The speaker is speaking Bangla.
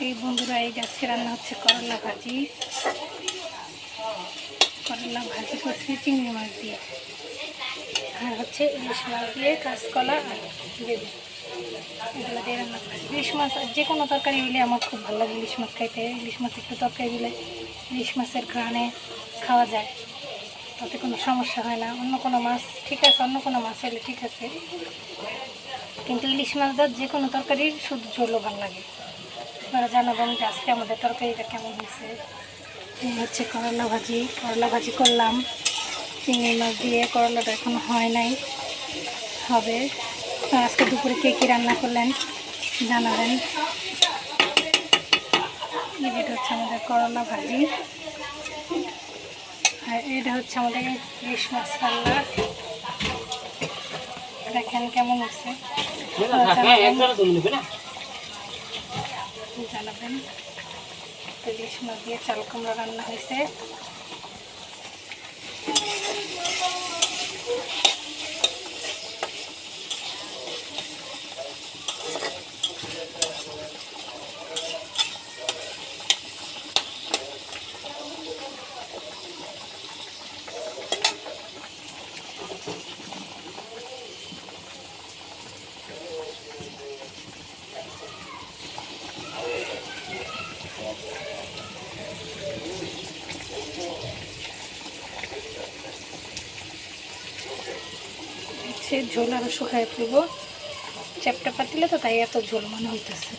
এই বন্ধুরা, এই আজকে রান্না হচ্ছে করলা ভাজি। করলা ভাজি করছি চিংড়ি মাছ দিয়ে, আর হচ্ছে ইলিশ মাছ দিয়ে কাঁচকলা আর লেবু, এগুলো দিয়ে রান্না করছি। ইলিশ মাছ যে কোনো তরকারি হলে আমার খুব ভালো লাগে ইলিশ মাছ খাইতে। ইলিশ মাছ একটু তরকারি দিলে ইলিশ মাছের ঘ্রাণে খাওয়া যায়, তাতে কোনো সমস্যা হয় না। অন্য কোনো মাছ ঠিক আছে, অন্য কোনো মাছ হলে ঠিক আছে, কিন্তু ইলিশ মাছ দেওয়ার যে কোনো তরকারির শুধু ঝোলও ভালো লাগে। আপনারা জানাবেন যে আজকে আমাদের তরকারিটা কেমন হয়েছে। হচ্ছে করলা ভাজি করলাম চিংড়ি মাছ দিয়ে। করলাটা এখন হয় নাই, হবে। আজকে দুপুরে কে কী রান্না করলেন জানাবেন। এটা হচ্ছে আমাদের করলা ভাজি, আর এটা হচ্ছে আমাদের ইলিশ মাছ রান্না। দেখেন কেমন হচ্ছে, জানাবেন। ইলিশ মাছ দিয়ে চাল কুমড়া রান্না হয়েছে। সে ঝোল আরও শুকায় ফেলবো, চ্যাপটা পাতিলে তো তাই এত ঝোল মনে হইতেছে।